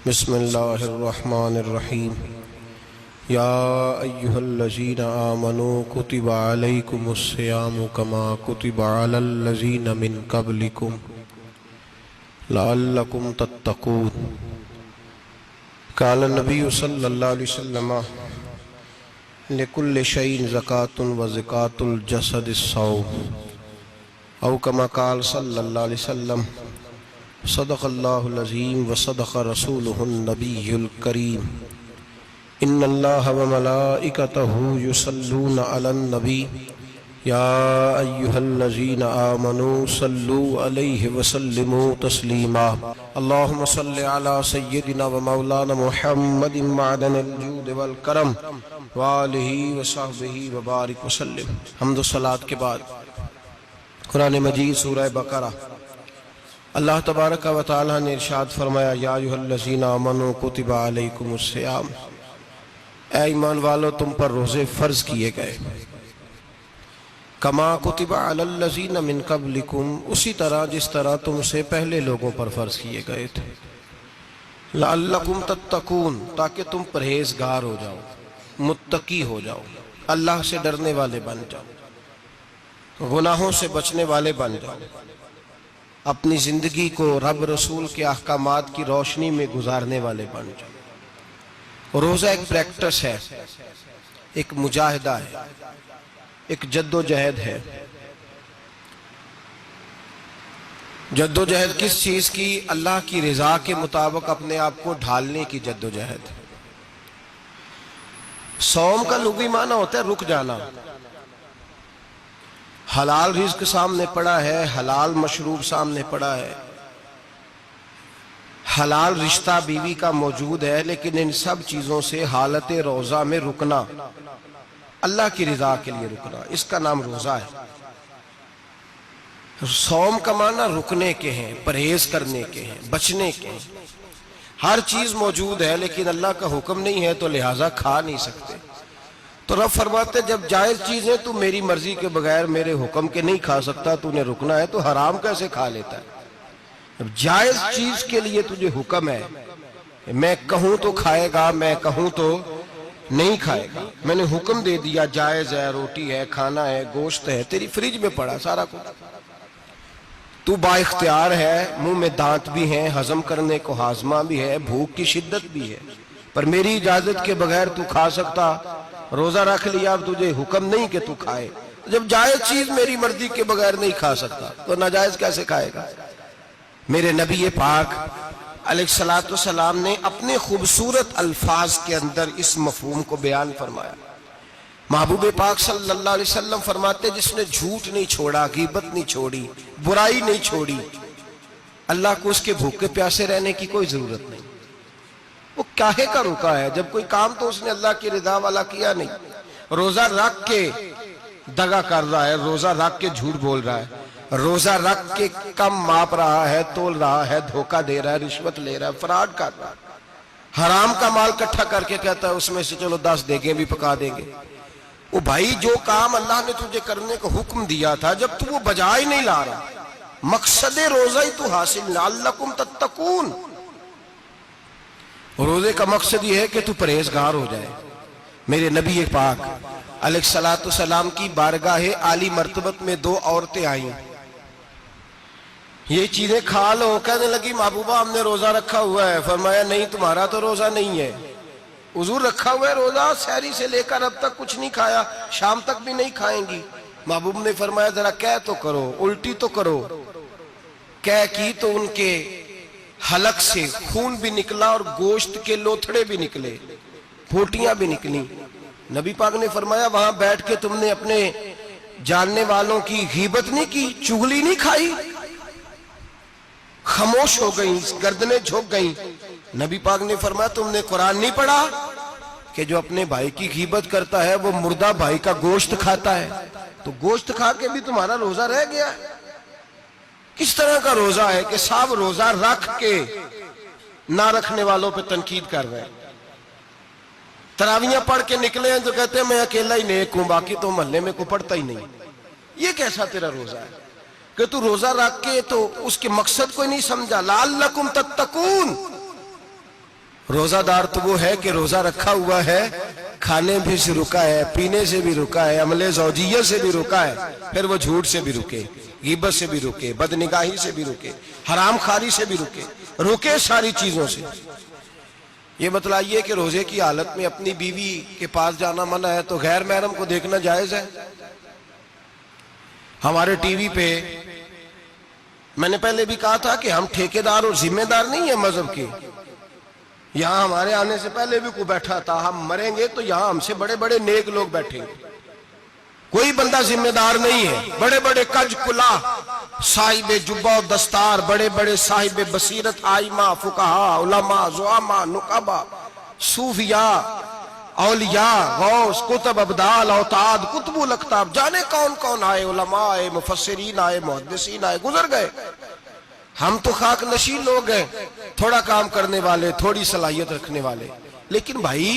بسم اللہ الرحمن الرحیم یا ایہا الذین آمنوا کتب علیکم الصیام کما کتب علی الذین من قبلکم لعلکم تتقون۔ قال النبی صلی اللہ علیہ وسلم لکل شیء زکاۃ و زکاۃ الجسد الصوم، او کما قال صلی اللہ علیہ وسلم صدق اللہ العظیم و صدق رسولہ النبی الکریم۔ ان اللہ و ملائکتہ یصلون علی النبی یا ایہا الذین آمنوا صلوا علیہ وسلموا تسلیما۔ اللہم صل علی سیدنا و مولانا محمد معدن الجود والکرم وآلہ وصحبہ وبارک وسلم۔ حمد و صلاۃ کے بعد قرآن مجید سورہ بقرہ، اللہ تبارک و تعالیٰ نے ارشاد فرمایا یا ایھا الذین آمنوا کتب علیکم الصیام، اے ایمان والو تم پر روزے فرض کیے گئے، کما کتب علی الذین من قبلکم، اسی طرح جس طرح تم سے پہلے لوگوں پر فرض کیے گئے تھے، لعلکم تتقون، تاکہ تم پرہیزگار ہو جاؤ، متقی ہو جاؤ، اللہ سے ڈرنے والے بن جاؤ، گناہوں سے بچنے والے بن جاؤ، اپنی زندگی کو رب رسول کے احکامات کی روشنی میں گزارنے والے بن جاؤ۔ روزہ ایک پریکٹس ہے، ایک مجاہدہ ہے، ایک جد و جہد ہے۔ جد و جہد کس چیز کی؟ اللہ کی رضا کے مطابق اپنے آپ کو ڈھالنے کی جد و جہد۔ صوم کا لغوی معنی ہوتا ہے رک جانا۔ حلال رزق سامنے پڑا ہے، حلال مشروب سامنے پڑا ہے، حلال رشتہ بیوی کا موجود ہے، لیکن ان سب چیزوں سے حالت روزہ میں رکنا، اللہ کی رضا کے لیے رکنا، اس کا نام روزہ ہے۔ صوم کا معنی رکنے کے ہیں، پرہیز کرنے کے ہیں، بچنے کے ہیں۔ ہر چیز موجود ہے لیکن اللہ کا حکم نہیں ہے تو لہٰذا کھا نہیں سکتے۔ تو رب فرماتے جب جائز چیزیں تو میری مرضی کے بغیر میرے حکم کے نہیں کھا سکتا، تو انہیں رکنا ہے تو حرام کیسے کھا لیتا ہے؟ اب جائز چیز کے لیے تجھے حکم ہے، میں کہوں تو کھائے گا، میں کہوں تو نہیں کھائے گا۔ میں نے حکم دے دیا، جائز ہے، روٹی ہے، کھانا ہے، گوشت ہے، تیری فریج میں پڑا سارا کچھ، تو با اختیار ہے، منہ میں دانت بھی ہیں، ہضم کرنے کو ہاضمہ بھی ہے، بھوک کی شدت بھی ہے، پر میری اجازت کے بغیر تو کھا سکتا۔ روزہ رکھ لیا، اب تجھے حکم نہیں کہ تو کھائے۔ جب جائز چیز میری مرضی کے بغیر نہیں کھا سکتا تو ناجائز کیسے کھائے گا؟ میرے نبی پاک علیہ السلام نے اپنے خوبصورت الفاظ کے اندر اس مفہوم کو بیان فرمایا۔ محبوب پاک صلی اللہ علیہ وسلم فرماتے جس نے جھوٹ نہیں چھوڑا، غیبت نہیں چھوڑی، برائی نہیں چھوڑی، اللہ کو اس کے بھوکے پیاسے رہنے کی کوئی ضرورت نہیں۔ وہ کاہے کا رکا ہے؟ جب کوئی کام تو اس نے اللہ کی رضا والا کیا نہیں۔ روزہ رکھ کے دغا کر رہا ہے، روزہ رکھ کے جھوٹ بول رہا ہے، روزہ رکھ کے کم ماپ رہا ہے، تول رہا ہے، دھوکہ دے رہا ہے، رشوت لے رہا ہے، فراڈ کر رہا ہے، حرام کا مال کٹھا کر کے کہتا ہے اس میں سے چلو 10 دیگیں بھی پکا دیں گے۔ وہ بھائی جو کام اللہ نے تجھے کرنے کو حکم دیا تھا، جب تو وہ بجا ہی نہیں لا رہا، مقصد روزہ ہی تو حاصل، لعلکم تتقون۔ روزے کا مقصد یہ ہے کہ تو پرہیزگار ہو جائے۔ میرے نبی پاک علیہ السلام کی بارگاہ عالی مرتبت میں 2 عورتیں آئیں، یہ چیزیں کھا لو، کہنے لگی محبوبہ ہم نے روزہ رکھا ہوا ہے۔ فرمایا نہیں، تمہارا تو روزہ نہیں ہے، حضور رکھا ہوا ہے روزہ، سحری سے لے کر اب تک کچھ نہیں کھایا، شام تک بھی نہیں کھائیں گی۔ محبوب نے فرمایا ذرا کہہ تو کرو، الٹی تو کرو۔ کہہ کی تو ان کے حلق سے خون بھی نکلا اور گوشت کے لوتھڑے بھی نکلے، پھوٹیاں بھی نکلی۔ نبی پاک نے فرمایا وہاں بیٹھ کے تم نے اپنے جاننے والوں کی غیبت نہیں کی، چغلی نہیں کھائی؟ خاموش ہو گئیں، گردنیں جھک گئیں۔ نبی پاک نے فرمایا تم نے قرآن نہیں پڑھا کہ جو اپنے بھائی کی غیبت کرتا ہے وہ مردہ بھائی کا گوشت کھاتا ہے؟ تو گوشت کھا کے بھی تمہارا روزہ رہ گیا ہے۔ کس طرح کا روزہ ہے کہ صاحب روزہ رکھ کے نہ رکھنے والوں پہ تنقید کر رہے ہیں۔ تراویحاں پڑھ کے نکلے ہیں تو کہتے ہیں میں اکیلا ہی نیک ہوں، باقی تو محلے میں کوئی پڑھتا ہی نہیں۔ یہ کیسا تیرا روزہ ہے کہ تو روزہ رکھ کے تو اس کے مقصد کو نہیں سمجھا؟ لعلکم تتقون، روزہ دار تو وہ ہے کہ روزہ رکھا ہوا ہے، کھانے بھی سے رکا ہے، پینے سے بھی رکا ہے، عمل زوجیہ سے بھی رکا ہے، پھر وہ جھوٹ سے بھی رکے، غیبت سے بھی رکے، بدنگاہی سے بھی رکے، حرام خواری سے بھی رکے ساری چیزوں سے۔ یہ بتلائیے کہ روزے کی حالت میں اپنی بیوی کے پاس جانا منع ہے تو غیر محرم کو دیکھنا جائز ہے؟ ہمارے ٹی وی پہ میں نے پہلے بھی کہا تھا کہ ہم ٹھیکیدار اور ذمہ دار نہیں ہیں مذہب کے۔ یہاں ہمارے آنے سے پہلے بھی کوئی بیٹھا تھا، ہم مریں گے تو یہاں ہم سے بڑے بڑے نیک لوگ بیٹھیں گے، کوئی بندہ ذمہ دار نہیں ہے۔ بڑے بڑے کج کلا، صاحب جبہ و دستار، بڑے بڑے صاحب بصیرت، آئمہ، فقہاء، علماء، زعماء، نقباء، صوفیاء، اولیاء، غوث، کتب، ابدال، اوتاد، کتب الاقطاب، جانے کون کون آئے، علماء آئے، مفسرین آئے، محدثین آئے، گزر گئے۔ ہم تو خاک نشین لوگ ہیں، تھوڑا کام کرنے والے، تھوڑی صلاحیت رکھنے والے۔ لیکن بھائی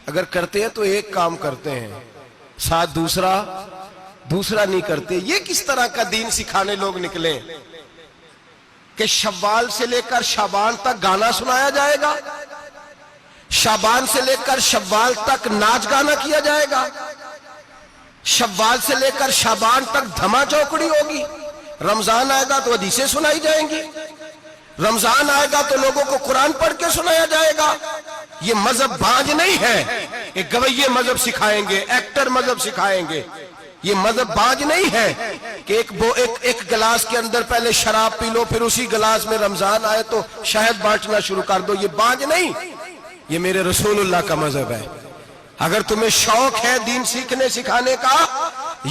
اگر کرتے ہیں تو ایک کام کرتے ہیں، ساتھ دوسرا نہیں کرتے۔ یہ کس طرح کا دین سکھانے لوگ نکلے کہ شوال سے لے کر شعبان تک گانا سنایا جائے گا، شعبان سے لے کر شوال تک ناچ گانا کیا جائے گا، شوال سے لے کر شعبان تک دھما چوکڑی ہوگی، رمضان آئے گا تو حدیثیں سنائی جائیں گی، رمضان آئے گا تو لوگوں کو قرآن پڑھ کے سنایا جائے گا۔ یہ مذہب بانج نہیں ہے کہ گویے مذہب سکھائیں گے، ایکٹر مذہب سکھائیں گے۔ یہ مذہب بانج نہیں ہے کہ ایک گلاس کے اندر پہلے شراب پی لو، پھر اسی گلاس میں رمضان آئے تو شہد بانٹنا شروع کر دو۔ یہ بانج نہیں، یہ میرے رسول اللہ کا مذہب ہے۔ اگر تمہیں شوق ہے دین سیکھنے سکھانے کا،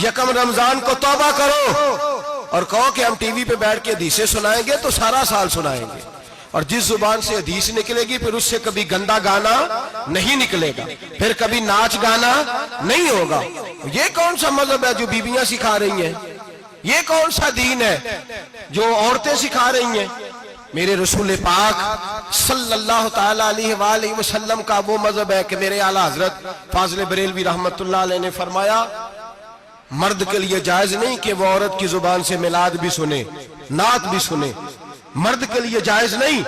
یکم رمضان کو توبہ کرو اور کہو کہ ہم ٹی وی پہ بیٹھ کے حدیثیں سنائیں گے تو سارا سال سنائیں گے، اور جس زبان سے حدیث نکلے گی پھر اس سے کبھی گندا گانا نہیں نکلے گا، پھر کبھی ناچ گانا نہیں ہوگا۔ یہ کون سا مذہب ہے جو بیویاں سکھا رہی ہیں؟ یہ کون سا دین ہے جو عورتیں سکھا رہی ہیں؟ میرے رسول پاک صلی اللہ تعالی علیہ وآلہ وسلم کا وہ مذہب ہے کہ میرے اعلیٰ حضرت فاضل بریلوی رحمت اللہ علیہ نے فرمایا، مرد کے لیے جائز نہیں کہ وہ عورت کی زبان سے میلاد بھی سنے، نعت بھی سنے۔ مرد کے لیے جائز نہیں،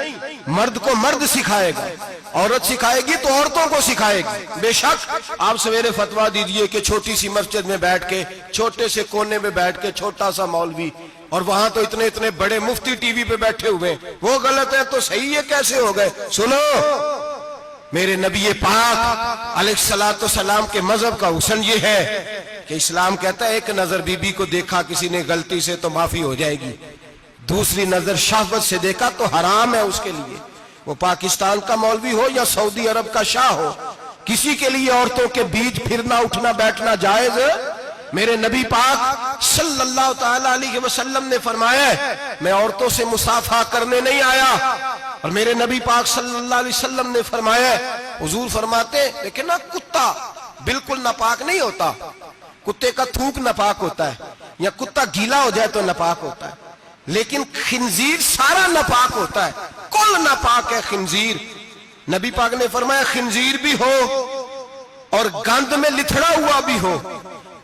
مرد کو مرد سکھائے گا، عورت سکھائے گی تو عورتوں کو سکھائے گی۔ بے شک آپ سویرے فتویٰ دیجئے کہ چھوٹی سی مسجد میں بیٹھ کے، چھوٹے سے کونے میں بیٹھ کے چھوٹا سا مولوی، اور وہاں تو اتنے بڑے مفتی ٹی وی پہ بیٹھے ہوئے، وہ غلط ہے تو صحیح ہے کیسے ہو گئے؟ سنو، میرے نبی پاک علیہ الصلوۃ والسلام کے مذہب کا حسن یہ ہے کہ اسلام کہتا ہے ایک نظر بی بی کو دیکھا کسی نے غلطی سے تو معافی ہو جائے گی، دوسری نظر شہوت سے دیکھا تو حرام ہے اس کے لیے، وہ پاکستان کا مولوی ہو یا سعودی عرب کا شاہ ہو، کسی کے لیے عورتوں کے بیچ پھرنا اٹھنا بیٹھنا جائز ہے۔ میرے نبی پاک صلی اللہ تعالی علیہ وسلم نے فرمایا ہے میں عورتوں سے مصافحہ کرنے نہیں آیا، اور میرے نبی پاک صلی اللہ علیہ وسلم نے فرمایا ہے، حضور فرماتے لیکن نا کتا بالکل ناپاک نہیں ہوتا، کتے کا تھوک ناپاک ہوتا ہے، یا کتا گیلا ہو جائے تو ناپاک ہوتا ہے، لیکن خنزیر سارا ناپاک ہوتا ہے، کل ناپاک ہے خنزیر۔ نبی پاک نے فرمایا خنزیر بھی ہو اور گند میں لتھڑا ہوا بھی ہو،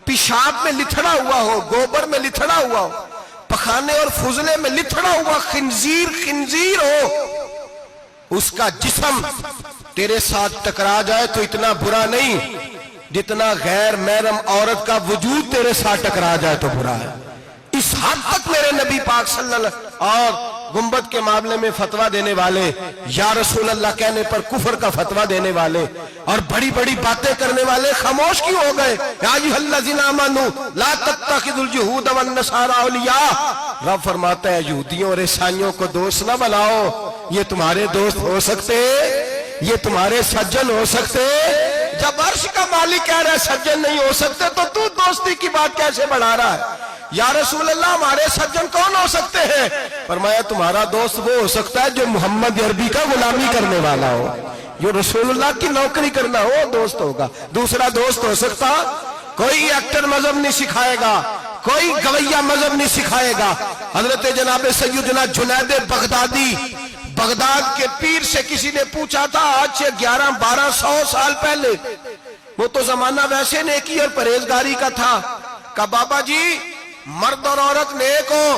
پیشاب میں لتھڑا ہوا ہو، گوبر میں لتھڑا ہوا ہو، پخانے اور فضلے میں لتھڑا ہوا خنزیر ہو، اس کا جسم تیرے ساتھ ٹکرا جائے تو اتنا برا نہیں جتنا غیر محرم عورت کا وجود تیرے ساتھ ٹکرا جائے تو برا ہے۔ اس حد تک میرے نبی پاک صلی اللہ علیہ وسلم اور گنبد کے معاملے میں فتویٰ دینے والے، یا رسول اللہ کہنے پر کفر کا فتویٰ دینے والے اور بڑی بڑی باتیں کرنے والے خاموش کیوں ہو گئے؟ یا ایھا الذین آمنوا لا تتخذوا اليہود والنصارى اولیاء، رب فرماتا ہے یہودیوں اور عیسائیوں کو دوست نہ بناؤ، یہ تمہارے دوست ہو سکتے، یہ تمہارے سجن ہو سکتے؟ جب عرش کا مالک کہہ رہا ہے سجن نہیں ہو سکتے تو دوستی کی بات کیسے بڑھا رہا ہے؟ یا رسول اللہ ہمارے سجن کون ہو سکتے ہیں؟ فرمایا تمہارا دوست وہ ہو سکتا ہے جو محمد عربی کا غلامی کرنے والا ہو، جو رسول اللہ کی نوکری کرنا ہو دوست ہوگا۔ دوسرا دوست ہو سکتا؟ کوئی ایکٹر مذہب نہیں سکھائے گا، کوئی گویہ مذہب نہیں سکھائے گا۔ حضرت جناب سیدنا جنید بغدادی، بغداد کے پیر سے کسی نے پوچھا تھا آج سے 1100-1200 سال پہلے، وہ تو زمانہ ویسے نیکی اور پرہیزگاری کا تھا، کہا بابا جی مرد اور عورت نیک ہو،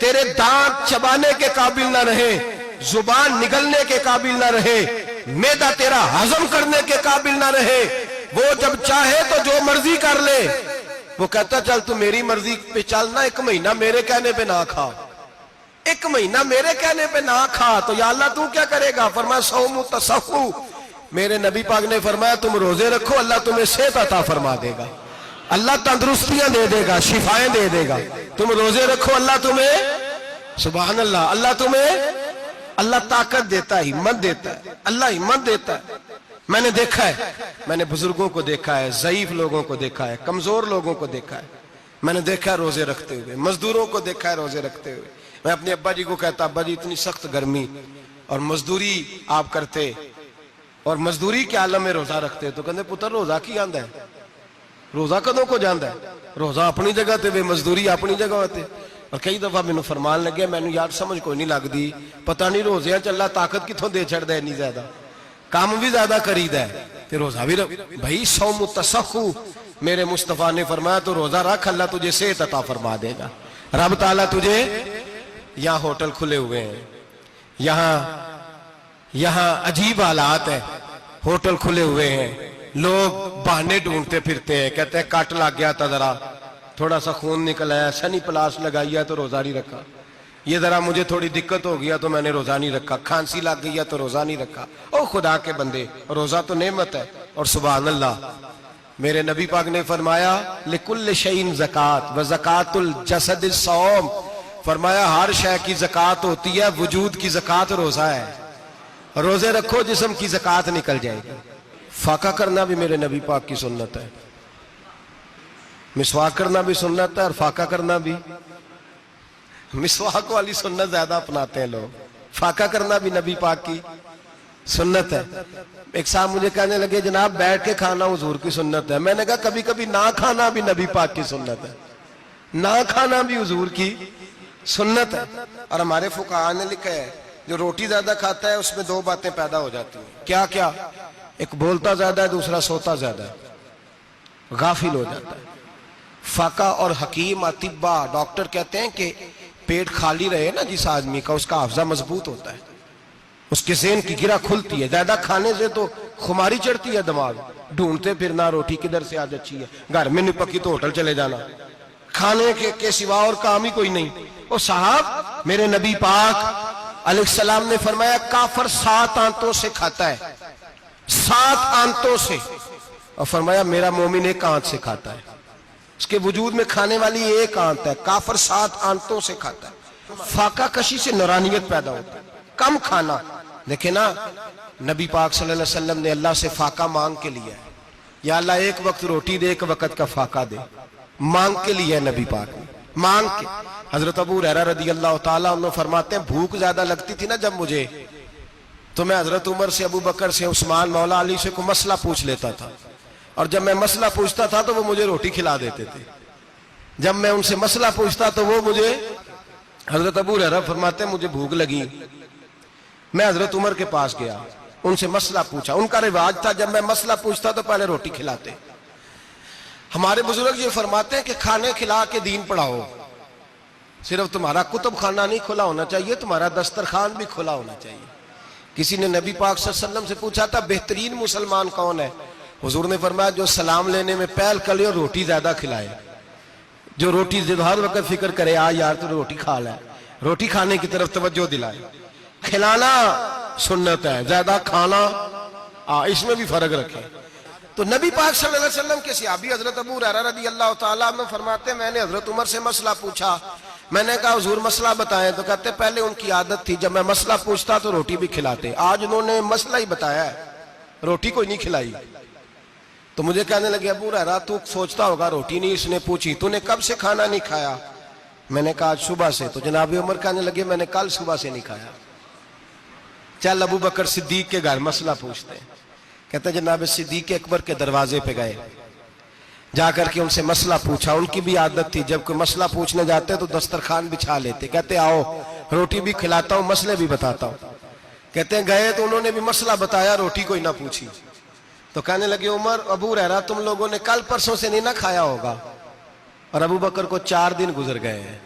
تیرے دانت چبانے کے قابل نہ رہے، زبان نگلنے کے قابل نہ رہے، معدہ تیرا ہضم کرنے کے قابل نہ رہے، وہ جب چاہے تو جو مرضی کر لے۔ وہ کہتا چل تو میری مرضی پہ چلنا، 1 مہینہ میرے کہنے پہ نہ کھا، 1 مہینہ میرے کہنے پہ نہ کھا، تو یا اللہ تو کیا کرے گا؟ فرمایا صوم تصحو، میرے نبی پاک نے فرمایا تم روزے رکھو، اللہ تمہیں صحت عطا فرما دے گا، اللہ تندرستیاں دے دے گا، شفائیں دے دے گا۔ تم روزے رکھو، اللہ تمہیں، سبحان اللہ، اللہ طاقت دیتا ہے، ہمت دیتا ہے، اللہ ہمت دیتا ہے۔ میں نے دیکھا ہے، میں نے بزرگوں کو دیکھا ہے، ضعیف لوگوں کو دیکھا ہے، کمزور لوگوں کو دیکھا ہے، میں نے دیکھا ہے روزے رکھتے ہوئے، مزدوروں کو دیکھا ہے روزے رکھتے ہوئے۔ میں اپنے ابا جی کو کہتا ابا جی اتنی سخت گرمی اور مزدوری آپ کرتے اور مزدوری کے عالم میں روزہ رکھتے، تو کہتے پتر روزہ کی آندا ہے، روزہ کدوں کو جاندا ہے، روزہ اپنی جگہ تے بے مزدوری اپنی جگہ ہوتے۔ اور کئی دفعہ مینوں فرمان لگے، مینوں یار سمجھ کوئی نہیں لگدی، پتہ نہیں روزے چ اللہ طاقت کتھوں دے چھڑدا ہے اتنی زیادہ، کام بھی زیادہ کریدا ہے تے روزہ بھی بھائی صوم تصحو، میرے مصطفیٰ نے فرمایا تو روزہ رکھ، اللہ تجھے صحت عطا فرما دے گا۔ رب تعالیٰ تجھے، یہاں ہوٹل کھلے ہوئے ہیں، یہاں عجیب حالات ہے، ہوٹل کھلے ہوئے ہیں، لوگ بہانے ڈھونڈتے پھرتے ہیں، کہتے ہیں کٹ لگ گیا تھا، ذرا تھوڑا سا خون نکل آیا، سنی پلاس لگائی ہے تو روزہ نہیں رکھا، یہ ذرا مجھے تھوڑی دقت ہو گیا تو میں نے روزہ نہیں رکھا، کھانسی لگ گئی ہے تو روزہ نہیں رکھا۔ او خدا کے بندے، روزہ تو نعمت ہے، اور سبحان اللہ میرے نبی پاک نے فرمایا لکل شیء زکات و زکات الجسد الصوم، فرمایا ہر شے کی زکات ہوتی ہے، وجود کی زکات روزہ ہے، روزے رکھو جسم کی زکات نکل جائے گی۔ فاقہ کرنا بھی میرے نبی پاک کی سنت ہے، مسواک کرنا بھی سنت ہے، اور فاقہ کرنا بھی، مسواک والی سنت زیادہ اپناتے ہیں لوگ، فاقہ کرنا بھی نبی پاک کی سنت ہے۔ ایک صاحب مجھے کہنے لگے جناب بیٹھ کے کھانا حضور کی سنت ہے، میں نے کہا کبھی کبھی نہ کھانا بھی نبی پاک کی سنت ہے، نہ کھانا بھی حضور کی سنت ہے۔ اور ہمارے فقہاء نے لکھا ہے جو روٹی زیادہ کھاتا ہے اس میں 2 باتیں پیدا ہو جاتی ہیں، کیا کیا؟ ایک بولتا زیادہ ہے، دوسرا سوتا زیادہ ہے، غافل ہو جاتا ہے۔ فقہ اور حکیم اطباء ڈاکٹر کہتے ہیں کہ پیٹ خالی رہے نا جس آدمی کا، اس کا حافظہ مضبوط ہوتا ہے، اس کے ذہن کی گرہ کھلتی ہے، زیادہ کھانے سے تو خماری چڑھتی ہے، دماغ ڈھونڈتے پھرنا روٹی کدھر سے آج اچھی ہے، گھر میں نہیں پکی تو ہوٹل چلے جانا، کھانے کے سوا اور کام ہی کوئی نہیں۔ اور صاحب میرے نبی پاک علیہ السلام نے فرمایا کافر 7 آنتوں سے کھاتا ہے، 7 آنتوں سے، اور فرمایا میرا مومن 1 آنت سے کھاتا ہے، اس کے وجود میں کھانے والی 1 آنت ہے، کافر 7 آنتوں سے کھاتا ہے۔ فاقہ کشی سے نورانیت پیدا ہوتا ہے، کم کھانا۔ دیکھیں نا نبی پاک صلی اللہ علیہ وسلم نے اللہ سے فاقہ مانگ کے لیا ہے، یا اللہ 1 وقت روٹی دے، 1 وقت کا فاقہ دے، مانگ کے لیا ہے نبی پاک نے، مانگ کے۔ حضرت ابو ہریرہ رضی اللہ تعالیٰ عنہ فرماتے ہیں بھوک زیادہ لگتی تھی نا جب مجھے، تو میں حضرت عمر سے، ابو بکر سے، عثمان مولا علی سے کوئی مسئلہ پوچھ لیتا تھا، اور جب میں مسئلہ پوچھتا تھا تو وہ مجھے روٹی کھلا دیتے تھے، جب میں ان سے مسئلہ پوچھتا تو وہ مجھے، حضرت ابو ہریرہ فرماتے ہیں مجھے بھوک لگی، میں حضرت عمر کے پاس گیا، ان سے مسئلہ پوچھا، ان کا رواج تھا جب میں مسئلہ پوچھتا تو پہلے روٹی کھلاتے۔ ہمارے بزرگ یہ فرماتے ہیں کہ کھانے کھلا کے دین پڑھاؤ، صرف تمہارا کتب خانہ نہیں کھلا ہونا چاہیے، تمہارا دسترخوان بھی کھلا ہونا چاہیے۔ کسی نے نبی پاک صلی اللہ علیہ وسلم سے پوچھا تھا بہترین مسلمان کون ہے؟ حضور نے فرمایا جو سلام لینے میں پہل کرے اور روٹی زیادہ کھلائے، جو روٹی ہر وقت فکر کرے آ یار تو روٹی کھا لے، روٹی کھانے کی طرف توجہ دلائے۔ کھلانا سنت ہے، زیادہ کھانا اس میں بھی فرق رکھے۔ تو نبی پاک صلی اللہ علیہ وسلم کے صحابی حضرت ابو ہریرہ رضی اللہ تعالیٰ عنہ فرماتے ہیں میں نے حضرت عمر سے مسئلہ پوچھا، میں نے کہا حضور مسئلہ بتائیں، تو کہتے پہلے ان کی عادت تھی جب میں مسئلہ پوچھتا تو روٹی بھی کھلاتے، آج انہوں نے مسئلہ ہی بتایا ہے، روٹی کوئی نہیں کھلائی۔ تو مجھے کہنے لگے ابو ہریرہ تو سوچتا ہوگا روٹی نہیں اس نے پوچھی، تو نے کب سے کھانا نہیں کھایا؟ میں نے کہا آج صبح سے۔ تو جناب عمر کہنے لگے میں نے کل صبح سے نہیں کھایا۔ چل ابو بکر صدیق کے گھر مسئلہ پوچھتے ہیں، کہتے ہیں جناب صدیق اکبر کے دروازے پہ گئے، جا کر کے ان سے مسئلہ پوچھا۔ ان کی بھی عادت تھی جب کوئی مسئلہ پوچھنے جاتے تو دسترخوان بچھا لیتے، کہتے آؤ روٹی بھی کھلاتا ہوں مسئلے بھی بتاتا ہوں۔ کہتے ہیں گئے تو انہوں نے بھی مسئلہ بتایا، روٹی کوئی نہ پوچھی۔ تو کہنے لگے عمر ابو ہریرہ تم لوگوں نے کل پرسوں سے نہیں نہ کھایا ہوگا، اور ابو بکر کو 4 دن گزر گئے ہیں،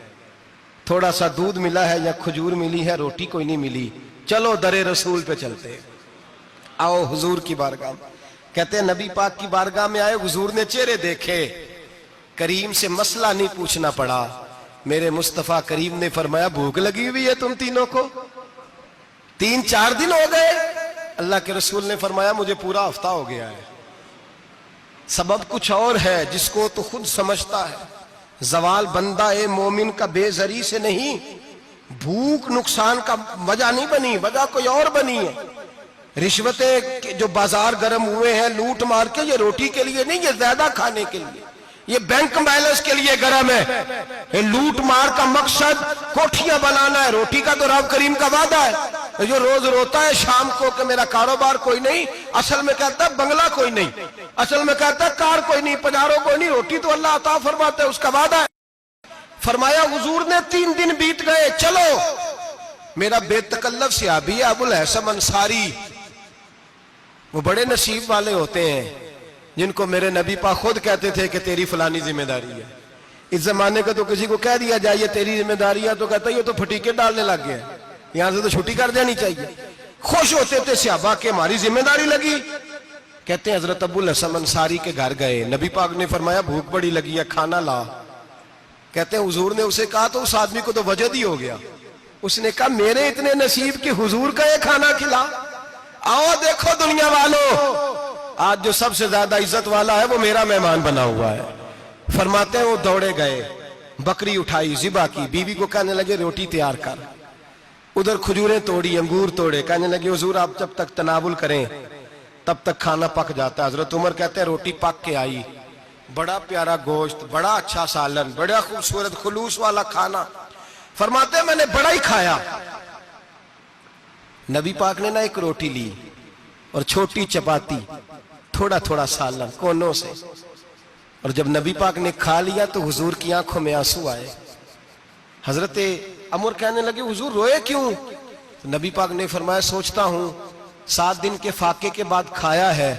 تھوڑا سا دودھ ملا ہے یا کھجور ملی ہے, روٹی کوئی نہیں ملی, چلو در رسول پہ چلتے, آؤ حضور کی بارگاہ میں. کہتے ہیں نبی پاک کی بارگاہ میں آئے, حضور نے چہرے دیکھے, کریم سے مسئلہ نہیں پوچھنا پڑا. میرے مصطفیٰ کریم نے فرمایا بھوک لگی ہوئی ہے تم تینوں کو, 3-4 دن ہو گئے. اللہ کے رسول نے فرمایا مجھے پورا ہفتہ ہو گیا ہے. سبب کچھ اور ہے جس کو تو خود سمجھتا ہے. زوال بندہ مومن کا بے زری سے نہیں, بھوک نقصان کا وجہ نہیں بنی, وجہ کوئی اور بنی ہے. رشوتیں جو بازار گرم ہوئے ہیں لوٹ مار کے, یہ روٹی کے لیے نہیں, یہ زیادہ کھانے کے لیے, یہ بینک بیلنس کے لیے گرم ہے. یہ لوٹ مار کا مقصد کوٹھیاں بنانا ہے, روٹی کا تو رب کریم کا وعدہ ہے. جو روز روتا ہے شام کو کہ میرا کاروبار کوئی نہیں, اصل میں کہتا ہے بنگلہ کوئی نہیں, اصل میں کہتا ہے کار کوئی نہیں, پجارو کوئی نہیں, روٹی تو اللہ عطا فرماتا ہے, اس کا وعدہ ہے. فرمایا حضور نے 3 دن بیت گئے, چلو. میرا بے تکلف صحابی ابو الحسن انصاری, وہ بڑے نصیب والے ہوتے ہیں جن کو میرے نبی پاک خود کہتے تھے کہ تیری فلانی ذمہ داری ہے. اس زمانے کا تو کسی کو کہہ دیا جائے یہ تیری ذمہ داری ہے تو کہتا ہے یہ تو پھٹیکے ڈالنے لگ گیا, یہاں سے تو چھٹی کر دینی چاہیے. خوش ہوتے تھے صحابہ کہ ہماری ذمہ داری لگی. کہتے ہیں حضرت ابو الحسن انصاری کے گھر گئے, نبی پاک نے فرمایا بھوک بڑی لگی ہے, کھانا لا. کہتے ہیں حضور نے اسے کہا تو اس آدمی کو تو وجد ہی ہو گیا. اس نے کہا میرے اتنے نصیب کہ حضور کا یہ کھانا کھلا. آؤ دیکھو دنیا والوں, آج جو سب سے زیادہ عزت والا ہے وہ میرا مہمان بنا ہوا ہے. فرماتے ہیں وہ دوڑے گئے, بکری اٹھائی, ذبح کی, بیوی کو کہنے لگے روٹی تیار کر. ادھر کھجوریں توڑی, انگور توڑے, کہنے لگے حضور آپ جب تک تناول کریں تب تک کھانا پک جاتا ہے. حضرت عمر کہتے ہیں روٹی پک کے آئی, بڑا پیارا گوشت, بڑا اچھا سالن, بڑا خوبصورت خلوص والا کھانا. فرماتے ہیں میں نے بڑا ہی کھایا. نبی پاک نے نہ ایک روٹی لی اور چھوٹی چپاتی, تھوڑا تھوڑا سالن کونوں سے, اور جب نبی پاک نے کھا لیا تو حضور کی آنکھوں میں آنسو آئے. حضرت عمر کہنے لگے حضور روئے کیوں؟ نبی پاک نے فرمایا سوچتا ہوں 7 دن کے فاقے کے بعد کھایا ہے,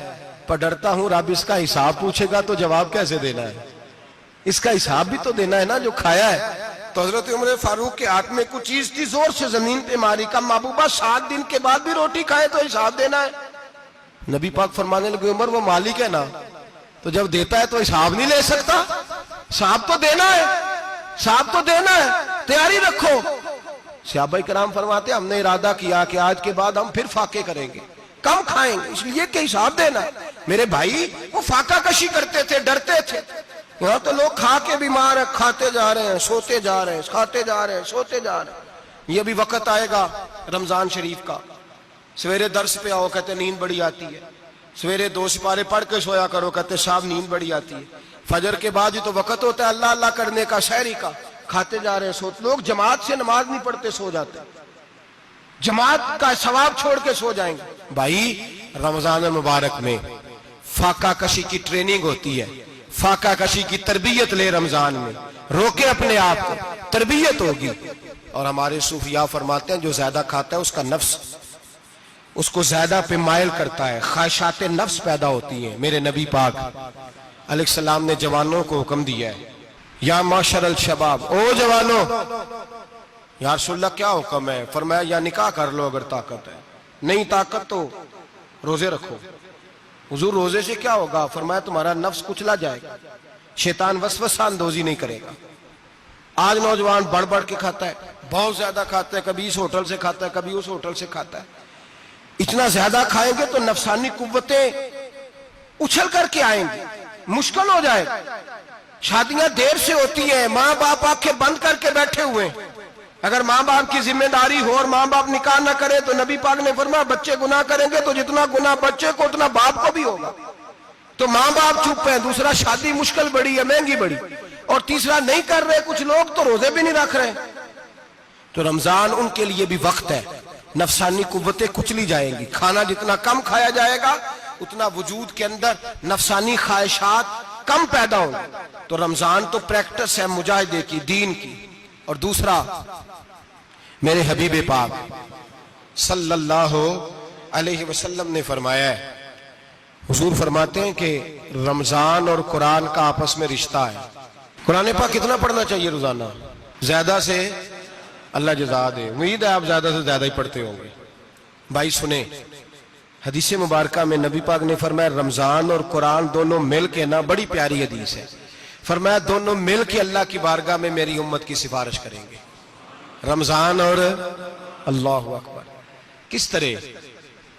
پر ڈرتا ہوں رب اس کا حساب پوچھے گا تو جواب کیسے دینا ہے, اس کا حساب بھی تو دینا ہے نا جو کھایا ہے. تو حضرت عمر فاروق کے ہاتھ میں کچھ چیز تھی, زور سے زمین پہ ماری, کا محبوبہ 7 دن کے بعد بھی روٹی کھائے تو حساب دینا ہے. نبی پاک فرمانے لگے عمر وہ مالک ہے نا, تو جب دیتا ہے تو حساب نہیں لے سکتا, حساب تو دینا ہے, حساب تو دینا ہے, تیاری رکھو. صحابہ کرام فرماتے ہم نے ارادہ کیا کہ آج کے بعد ہم پھر فاقے کریں گے, کم کھائیں گے, اس لیے کہ حساب دینا ہے. میرے بھائی وہ فاقہ کشی کرتے تھے, ڈرتے تھے. یہاں تو لوگ کھا کے بیمار ہیں, کھاتے جا رہے ہیں, سوتے جا رہے ہیں, کھاتے جا رہے ہیں, سوتے جا رہے ہیں. یہ بھی وقت آئے گا رمضان شریف کا, سویرے درس پہ آؤ کہتے نیند بڑی آتی ہے, سویرے 2 سپارے پڑھ کے سویا کرو کہتے صاحب نیند بڑی آتی ہے. فجر کے بعد ہی تو وقت ہوتا ہے اللہ اللہ کرنے کا, شہری کا, کھاتے جا رہے ہیں, سوتے. لوگ جماعت سے نماز نہیں پڑھتے سو جاتے, جماعت کا ثواب چھوڑ کے سو جائیں گے. بھائی رمضان مبارک میں فاقہ کشی کی ٹریننگ ہوتی ہے, فاقہ کشی کی تربیت لے, رمضان میں روکے اپنے آپ کو, تربیت ہوگی. اور ہمارے صوفیاء فرماتے ہیں جو زیادہ کھاتا ہے اس کا نفس اس کو زیادہ پہ مائل کرتا ہے, خواہشات نفس پیدا ہوتی ہیں. میرے نبی پاک علیہ السلام نے جوانوں کو حکم دیا ہے یا معاشر الشباب, او جوانوں. یا رسول اللہ کیا حکم ہے؟ فرمایا یا نکاح کر لو اگر طاقت ہے, نہیں طاقت تو روزے رکھو. حضور روزے سے کیا ہوگا؟ فرمایا تمہارا نفس کچلا جائے گا, شیطان وسوسہ اندوزی نہیں کرے گا. آج نوجوان بڑھ بڑھ کے کھاتا ہے, بہت زیادہ کھاتا ہے, کبھی اس ہوٹل سے کھاتا ہے, کبھی اس ہوٹل سے کھاتا ہے. اتنا زیادہ کھائیں گے تو نفسانی قوتیں اچھل کر کے آئیں گی, مشکل ہو جائے گا. شادیاں دیر سے ہوتی ہیں, ماں باپ آنکھیں بند کر کے بیٹھے ہوئے ہیں. اگر ماں باپ کی ذمہ داری ہو اور ماں باپ نکاح نہ کرے تو نبی پاک نے فرمایا بچے گناہ کریں گے تو جتنا گناہ بچے کو اتنا باپ کو بھی ہوگا. تو ماں باپ چپ ہیں. دوسرا شادی مشکل بڑی ہے, مہنگی بڑی. اور تیسرا نہیں کر رہے کچھ لوگ تو روزے بھی نہیں رکھ رہے. تو رمضان ان کے لیے بھی وقت ہے, نفسانی قوتیں کچلی جائیں گی. کھانا جتنا کم کھایا جائے گا اتنا وجود کے اندر نفسانی خواہشات کم پیدا ہوں گی. تو رمضان تو پریکٹس ہے مجاہدے کی, دین کی. اور دوسرا میرے حبیب پاک صلی اللہ علیہ وسلم نے فرمایا ہے, حضور فرماتے ہیں کہ رمضان اور قرآن کا آپس میں رشتہ ہے. قرآن پاک کتنا پڑھنا چاہیے روزانہ؟ زیادہ سے اللہ جزا دے. امید ہے آپ زیادہ سے زیادہ ہی پڑھتے ہوں گے. بھائی سنیں, حدیث مبارکہ میں نبی پاک نے فرمایا رمضان اور قرآن دونوں مل کے نا, بڑی پیاری حدیث ہے, فرمایا دونوں مل کے اللہ کی بارگاہ میں میری امت کی سفارش کریں گے. رمضان اور اللہ اکبر. کس طرح؟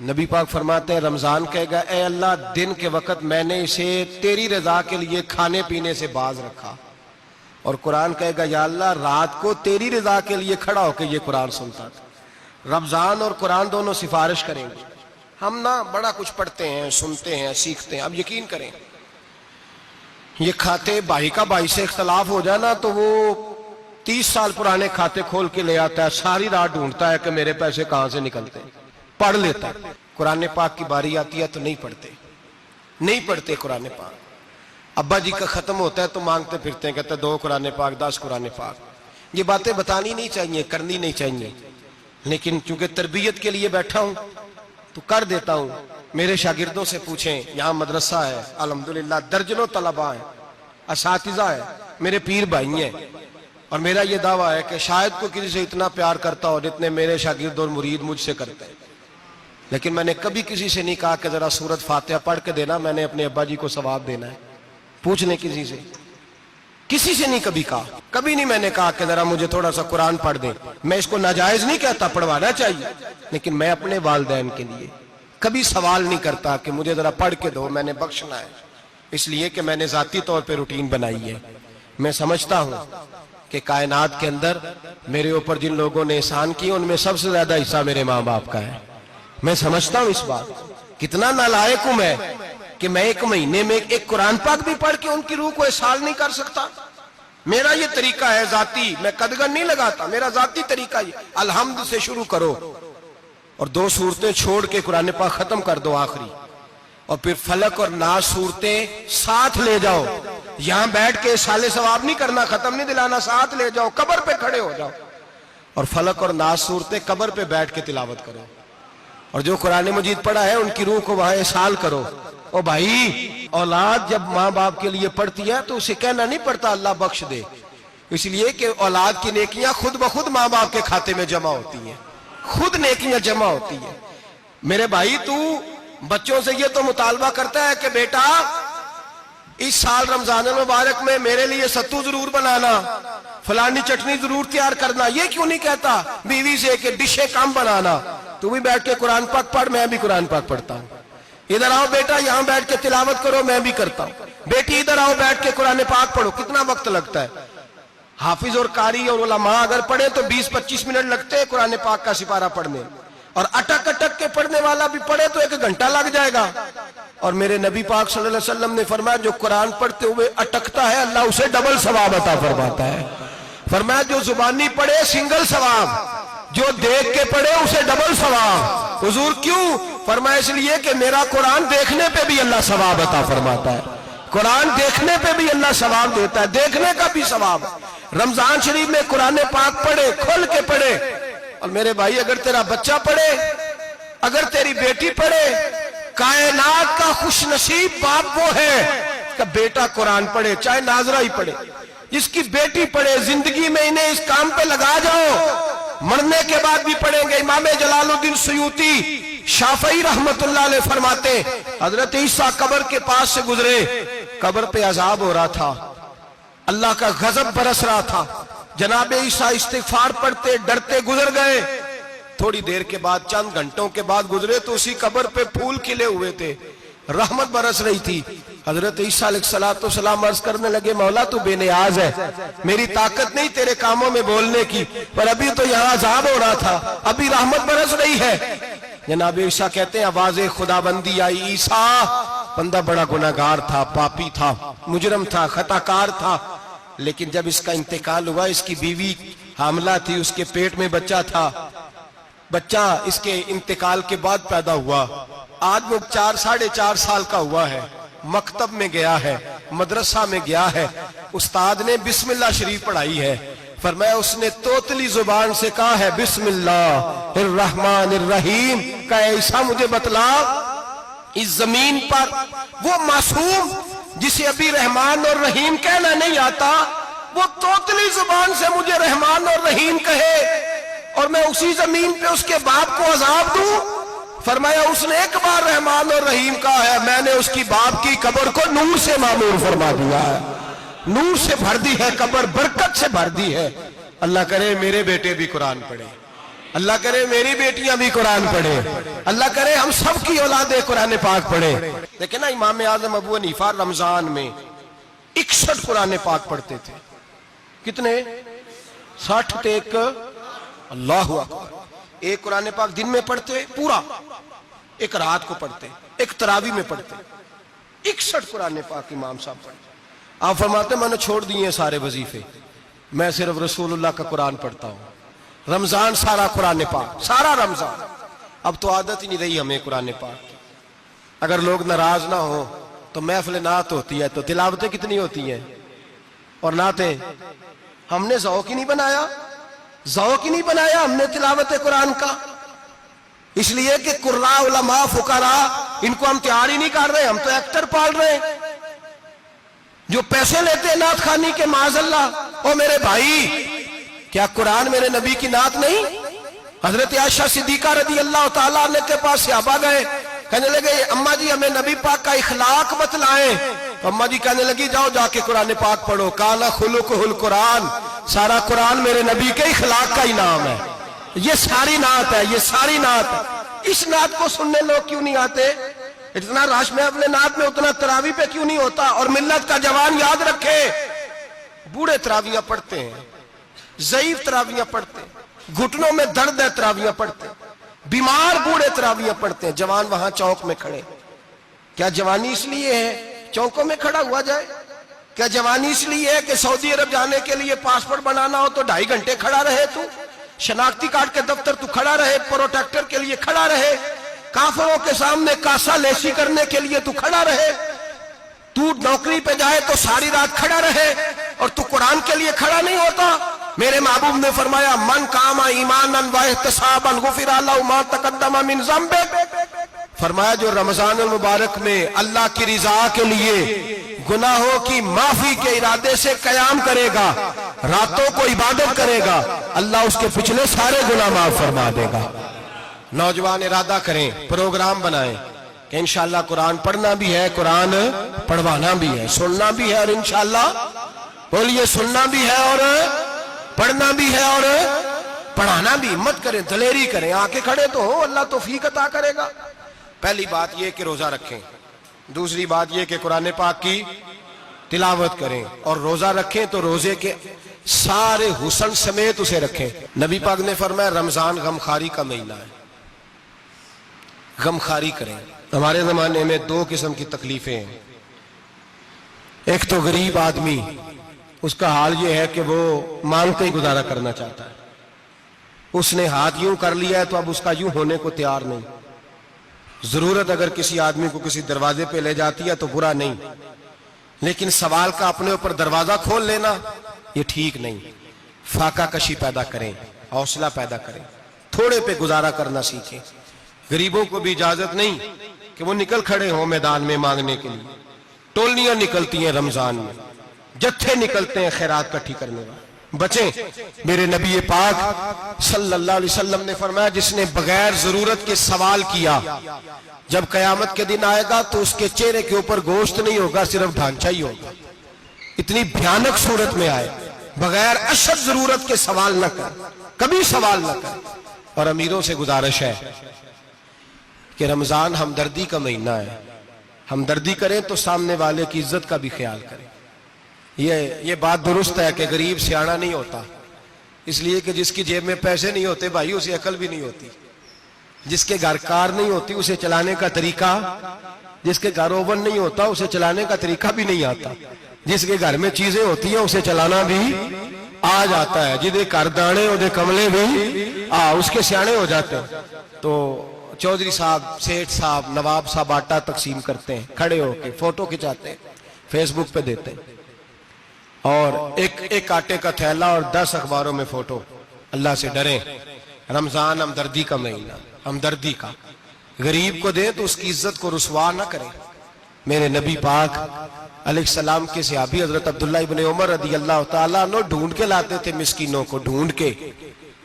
نبی پاک فرماتے ہیں رمضان کہے گا اے اللہ دن کے وقت میں نے اسے تیری رضا کے لیے کھانے پینے سے باز رکھا, اور قرآن کہے گا یا اللہ رات کو تیری رضا کے لیے کھڑا ہو کے یہ قرآن سنتا تھا. رمضان اور قرآن دونوں سفارش کریں گے. ہم نا بڑا کچھ پڑھتے ہیں, سنتے ہیں, سیکھتے ہیں. اب یقین کریں یہ کھاتے بھائی کا بھائی سے اختلاف ہو جائے نا تو وہ 30 سال پرانے کھاتے کھول کے لے آتا ہے, ساری رات ڈھونڈتا ہے کہ میرے پیسے کہاں سے نکلتے ہیں, پڑھ لیتا ہے. قرآن پاک کی باری آتی ہے تو نہیں پڑھتے قرآن پاک. ابا جی کا ختم ہوتا ہے تو مانگتے پھرتے ہیں, کہتے ہیں 2 قرآن پاک 10 قرآن پاک. یہ باتیں بتانی نہیں چاہیے, کرنی نہیں چاہیے, لیکن چونکہ تربیت کے لیے بیٹھا ہوں تو کر دیتا ہوں. میرے شاگردوں سے پوچھیں, یہاں مدرسہ ہے الحمدللہ, درجنوں طلباء ہیں, اساتذہ ہیں, میرے پیر بھائی ہیں, اور میرا یہ دعویٰ ہے کہ شاید کوئی کسی سے اتنا پیار کرتا ہو جتنے میرے شاگرد اور مرید مجھ سے کرتے ہیں. لیکن میں نے کبھی کسی سے نہیں کہا کہ ذرا سورت فاتحہ پڑھ کے دینا, میں نے اپنے ابا جی کو ثواب دینا ہے. پوچھ لیں کسی سے نہیں کبھی کہا. کبھی نہیں میں نے کہا کہ ذرا مجھے تھوڑا سا قرآن پڑھ دیں. میں اس کو ناجائز نہیں کہتا, پڑھوانا چاہیے, لیکن میں اپنے والدین کے لیے کبھی سوال نہیں کرتا کہ مجھے ذرا پڑھ کے دو, میں نے بخشنا ہے. اس لیے کہ میں نے ذاتی طور پہ روٹین بنائی ہے. میں سمجھتا ہوں کہ کائنات کے اندر میرے اوپر جن لوگوں نے احسان کیے ان میں سب سے زیادہ حصہ میرے ماں باپ کا ہے. میں سمجھتا ہوں اس بات, کتنا نالائق ہوں میں کہ میں 1 مہینے میں ایک قرآن پاک بھی پڑھ کے ان کی روح کو احسال نہیں کر سکتا. میرا یہ طریقہ ہے ذاتی, میں قدغن نہیں لگاتا, میرا ذاتی طریقہ یہ, الحمد سے شروع کرو اور 2 سورتیں چھوڑ کے قرآن پاک ختم کر دو آخری, اور پھر فلق اور ناس صورتیں ساتھ لے جاؤ. یہاں بیٹھ کے سالے ثواب نہیں کرنا, ختم نہیں دلانا, ساتھ لے جاؤ, قبر پہ کھڑے ہو جاؤ اور فلق اور ناس صورتیں قبر پہ بیٹھ کے تلاوت کرو, اور جو قرآن مجید پڑھا ہے ان کی روح کو وہاں احسال کرو. او بھائی, اولاد جب ماں باپ کے لیے پڑھتی ہے تو اسے کہنا نہیں پڑتا اللہ بخش دے, اس لیے کہ اولاد کی نیکیاں خود بخود ماں باپ کے کھاتے میں جمع ہوتی ہیں, خود نیکیاں جمع ہوتی ہیں. میرے بھائی تو بچوں سے یہ تو مطالبہ کرتا ہے کہ بیٹا اس سال رمضان المبارک میں میرے لیے ستو ضرور بنانا, فلانی چٹنی ضرور تیار کرنا, یہ کیوں نہیں کہتا بیوی سے کہ ڈشیں کم بنانا, تو بھی بیٹھ کے قرآن پاک پڑھ, میں بھی قرآن پاک پڑھتا ہوں. ادھر آؤ بیٹا یہاں بیٹھ کے تلاوت کرو, میں بھی کرتا ہوں. بیٹی ادھر آؤ بیٹھ کے قرآن پاک پڑھو. کتنا وقت لگتا ہے؟ حافظ اور قاری اور علماء اگر پڑھے تو 20-25 منٹ لگتے ہیں قرآن پاک کا سپارہ پڑھنے, اور اٹک اٹک کے پڑھنے والا بھی پڑھے تو 1 گھنٹہ لگ جائے گا. اور میرے نبی پاک صلی اللہ علیہ وسلم نے فرمایا جو قرآن پڑھتے ہوئے اٹکتا ہے اللہ اسے ڈبل ثواب عطا فرماتا ہے. فرمایا جو زبانی پڑھے سنگل ثواب, جو دیکھ کے پڑھے اسے ڈبل ثواب. حضور کیوں؟ فرمایا اس لیے کہ میرا قرآن دیکھنے پہ بھی اللہ ثواب عطا فرماتا ہے, قرآن دیکھنے پہ بھی اللہ ثواب دیتا ہے, دیکھنے کا بھی ثواب. رمضان شریف میں قرآن پاک پڑھے, کھول کے پڑھے. اور میرے بھائی اگر تیرا بچہ پڑھے, اگر تیری بیٹی پڑھے, کائنات کا خوش نصیب باپ وہ ہے کہ بیٹا قرآن پڑھے, چاہے ناظرہ ہی پڑھے. جس کی بیٹی پڑھے, زندگی میں انہیں اس کام پہ لگا جاؤ, مرنے کے بعد بھی پڑھیں گے. امام جلال الدین سیوطی شافعی رحمت اللہ علیہ فرماتے حضرت عیسیٰ قبر کے پاس سے گزرے, قبر پہ عذاب ہو رہا تھا, اللہ کا غضب برس رہا تھا. جناب عیسیٰ استغفار پڑھتے ڈرتے گزر گئے. تھوڑی دیر کے بعد, چند گھنٹوں کے بعد گزرے تو اسی قبر پہ پھول کھلے ہوئے تھے, رحمت برس رہی تھی. حضرت عیسیٰ علیہ السلام عرض کرنے لگے مولا تو بے نیاز ہے, میری طاقت نہیں تیرے کاموں میں بولنے کی, پر ابھی تو یہاں عذاب ہو رہا تھا, ابھی رحمت برس رہی ہے. جناب عیسیٰ کہتے ہیں آواز خدا بندی آئی, عیسیٰ بندہ بڑا گناہگار تھا, پاپی تھا, مجرم تھا, خطا کار تھا, لیکن جب اس کا انتقال ہوا, اس کی بیوی حاملہ تھی, اس کے پیٹ میں بچہ تھا, بچہ اس کے انتقال کے بعد پیدا ہوا. آج وہ 4-4.5 سال کا ہوا ہے, مکتب میں گیا ہے, مدرسہ میں گیا ہے, استاد نے بسم اللہ شریف پڑھائی ہے. فرمایا اس نے توتلی زبان سے کہا ہے بسم اللہ الرحمن الرحیم, کہ ایسا مجھے بتلا اس زمین پر وہ معصوم جسے ابھی رحمان اور رحیم کہنا نہیں آتا, وہ توتلی زبان سے مجھے رحمان اور رحیم کہے. اور میں اسی زمین پہ اس کے باپ کو عذاب دوں؟ فرمایا اس نے ایک بار رحمان اور رحیم کہا ہے، میں نے اس کی باپ کی قبر کو نور سے معمور فرما دیا ہے، نور سے بھر دی ہے قبر، برکت سے بھر دی ہے۔ اللہ کرے میرے بیٹے بھی قرآن پڑھے، اللہ کرے میری بیٹیاں بھی قرآن پڑھے، اللہ کرے ہم سب کی اولادیں قرآن پاک پڑھے۔ لیکن نا امام اعظم ابو حنیفہ رمضان میں 61 قرآن پاک پڑھتے تھے۔ کتنے؟ 60 ٹیک اللہ اکبر۔ ایک قرآن پاک دن میں پڑھتے پورا، ایک رات کو پڑھتے، ایک تراویح میں پڑھتے۔ 61 قرآن پاک امام صاحب پڑھتے۔ آپ فرماتے میں نے چھوڑ دیے ہیں سارے وظیفے، میں صرف رسول اللہ کا قرآن پڑھتا ہوں۔ رمضان سارا قرآن پاک، سارا رمضان۔ اب تو عادت ہی نہیں رہی ہمیں قرآن پاک کی۔ اگر لوگ ناراض نہ ہوں تو محفل نعت ہوتی ہے تو تلاوتیں کتنی ہوتی ہیں، اور نعتیں ہم نے ذوق ہی نہیں بنایا، ذوق ہی نہیں بنایا ہم نے تلاوت قرآن کا، اس لیے کہ قراء علماء فقراء ان کو ہم تیار ہی نہیں کر رہے، ہم تو ایکٹر پال رہے ہیں جو پیسے لیتے ہیں نعت خوانی کے، معاذ اللہ۔ او میرے بھائی، کیا قرآن میرے نبی کی نعت نہیں؟ حضرت عائشہ صدیقہ رضی اللہ تعالیٰ عنہ کے پاس صحابہ گئے، کہنے لگے اماں جی ہمیں نبی پاک کا اخلاق بتلائیں۔ تو اماں جی کہنے لگی جاؤ جا کے قرآن پاک پڑھو، کان خلقہ القرآن، سارا قرآن میرے نبی کے اخلاق کا انعام ہے، یہ ساری نعت ہے، یہ ساری نعت ہے۔ اس نعت کو سننے لوگ کیوں نہیں آتے؟ اتنا رش میں اپنے نعت میں اتنا تراویح پہ کیوں نہیں ہوتا؟ اور ملت کا جوان یاد رکھے، بوڑھے تراویحاں پڑھتے ہیں، ضعیف تراویحاں پڑھتے ہیں، گھٹنوں میں درد ہے تراویحاں پڑھتے ہیں، بیمار بوڑھے تراویحاں پڑھتے ہیں، جوان وہاں چوک میں کھڑے۔ کیا جوانی اس لیے ہے چوکوں میں کھڑا ہوا جائے؟ کیا جوانی اس لیے ہے کہ سعودی عرب جانے کے لیے پاسپورٹ بنانا ہو تو 2.5 گھنٹے کھڑا رہے تو؟ شناختی کارڈ کے دفتر تو کھڑا رہے، پروٹیکٹر کے لیے کھڑا رہے، کافروں کے سامنے کاسا لیسی کرنے کے لیے تو کھڑا رہے، تو نوکری پہ جائے تو ساری رات کھڑا رہے، اور تو قرآن کے لیے کھڑا نہیں ہوتا؟ میرے محبوب نے فرمایا من قام ایمانا واحتسابا غفر له ما تقدم من ذنبه، فرمایا جو رمضان المبارک میں اللہ کی رضا کے لیے گناہوں کی معافی کے ارادے سے قیام کرے گا، راتوں کو عبادت کرے گا، اللہ اس کے پچھلے سارے گناہ معاف فرما دے گا۔ نوجوان ارادہ کریں، پروگرام بنائیں کہ انشاءاللہ قرآن پڑھنا بھی ہے، قرآن پڑھوانا بھی ہے، سننا بھی ہے، اور انشاءاللہ بولیے سننا بھی ہے اور پڑھنا بھی ہے اور پڑھانا بھی۔ ہمت کریں، دلیری کریں، آکے کھڑے تو ہو، اللہ توفیق عطا کرے گا۔ پہلی بات یہ کہ روزہ رکھیں، دوسری بات یہ کہ قرآن پاک کی تلاوت کریں، اور روزہ رکھیں تو روزے کے سارے حسن سمیت اسے رکھیں۔ نبی پاک نے فرمایا رمضان غمخواری کا مہینہ ہے، غمخواری کریں۔ ہمارے زمانے میں 2 قسم کی تکلیفیں ہیں، ایک تو غریب آدمی، اس کا حال یہ ہے کہ وہ مانگتے ہی گزارا کرنا چاہتا ہے، اس نے ہاتھ یوں کر لیا ہے تو اب اس کا یوں ہونے کو تیار نہیں۔ ضرورت اگر کسی آدمی کو کسی دروازے پہ لے جاتی ہے تو برا نہیں، لیکن سوال کا اپنے اوپر دروازہ کھول لینا یہ ٹھیک نہیں۔ فاقہ کشی پیدا کریں، حوصلہ پیدا کریں، تھوڑے پہ گزارا کرنا سیکھیں۔ غریبوں کو بھی اجازت نہیں کہ وہ نکل کھڑے ہوں میدان میں مانگنے کے لیے، ٹولیاں نکلتی ہیں رمضان میں، جتھے نکلتے ہیں خیرات کٹھی کرنے والے، بچیں۔ میرے نبی پاک صلی اللہ علیہ وسلم نے فرمایا جس نے بغیر ضرورت کے سوال کیا، جب قیامت کے دن آئے گا تو اس کے چہرے کے اوپر گوشت نہیں ہوگا، صرف ڈھانچہ ہی ہوگا۔ اتنی بھیانک صورت میں آئے، بغیر اشد ضرورت کے سوال نہ کر، کبھی سوال نہ کر۔ اور امیروں سے گزارش ہے کہ رمضان ہمدردی کا مہینہ ہے، ہمدردی کریں تو سامنے والے کی عزت کا بھی خیال کریں۔ یہ بات درست ہے کہ غریب سیاڑا نہیں ہوتا، اس لیے کہ جس کی جیب میں پیسے نہیں ہوتے بھائی اسے عقل بھی نہیں ہوتی، جس کے گھر کار نہیں ہوتی اسے چلانے کا طریقہ، جس کے گھر اوون نہیں ہوتا اسے چلانے کا طریقہ بھی نہیں آتا، جس کے گھر میں چیزیں ہوتی ہیں اسے چلانا بھی آ جاتا ہے، جدے کر دانے اودے کملے بھی اس کے سیانے ہو جاتے ہیں۔ تو چودھری صاحب، سیٹھ صاحب، نواب صاحب آٹا تقسیم کرتے ہیں، کھڑے ہو کے فوٹو کھچاتے ہیں، فیس بک پہ دیتے ہیں، اور ایک آٹے کا تھیلا اور 10 اخباروں میں فوٹو۔ اللہ سے ڈریں، رمضان ہمدردی کا مہینہ، ہمدردی کا۔ غریب کو دیں تو اس کی عزت کو رسوا نہ کریں۔ میرے نبی پاک علیہ السلام کے صحابی حضرت عبداللہ ابن عمر رضی اللہ تعالیٰ عنہ ڈھونڈ کے لاتے تھے مسکینوں کو، ڈھونڈ کے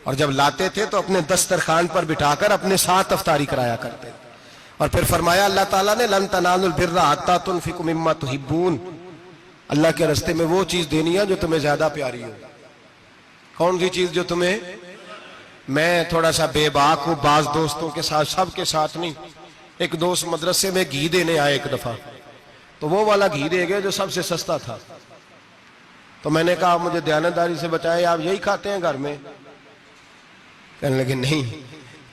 اور جب لاتے تھے تو اپنے دسترخوان پر بٹھا کر اپنے ساتھ افطاری کرایا کرتے تھے. اور پھر فرمایا اللہ تعالیٰ نے لن تنالوا البر حتی تنفقوا مما تحبون، اللہ کے راستے میں وہ چیز دینی ہے جو تمہیں زیادہ پیاری ہو. کون سی چیز جو تمہیں؟ میں تھوڑا سا بے باک ہوں، بعض دوستوں کے ساتھ، سب کے ساتھ نہیں. ایک دوست مدرسے میں گھی دینے آئے ایک دفعہ، تو وہ والا گھی دے گئے جو سب سے سستا تھا. تو میں نے کہا مجھے دیانتداری سے بچائے، آپ یہی کھاتے ہیں گھر میں؟ کہنے لگے نہیں.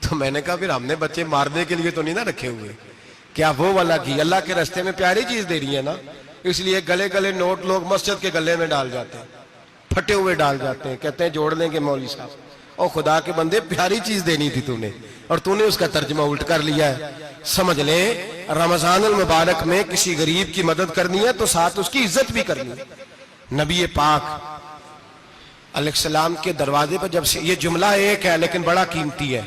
تو میں نے کہا پھر ہم نے بچے مارنے کے لیے تو نہیں نہ رکھے ہوئے، کیا وہ والا گھی اللہ کے راستے میں پیاری چیز دے رہی ہے نا، اس لیے گلے گلے نوٹ لوگ مسجد کے گلے میں ڈال جاتے ہیں، پھٹے ہوئے ڈال جاتے ہیں، کہتے ہیں جوڑ لیں گے مولوی صاحب. اور خدا کے بندے پیاری چیز دینی تھی تو نے، اور تو نے اس کا ترجمہ الٹ کر لیا ہے. سمجھ لیں رمضان المبارک میں کسی غریب کی مدد کرنی ہے تو ساتھ اس کی عزت بھی کرنی ہے. نبی پاک علیہ السلام کے دروازے پر جب سے، یہ جملہ ایک ہے لیکن بڑا قیمتی ہے،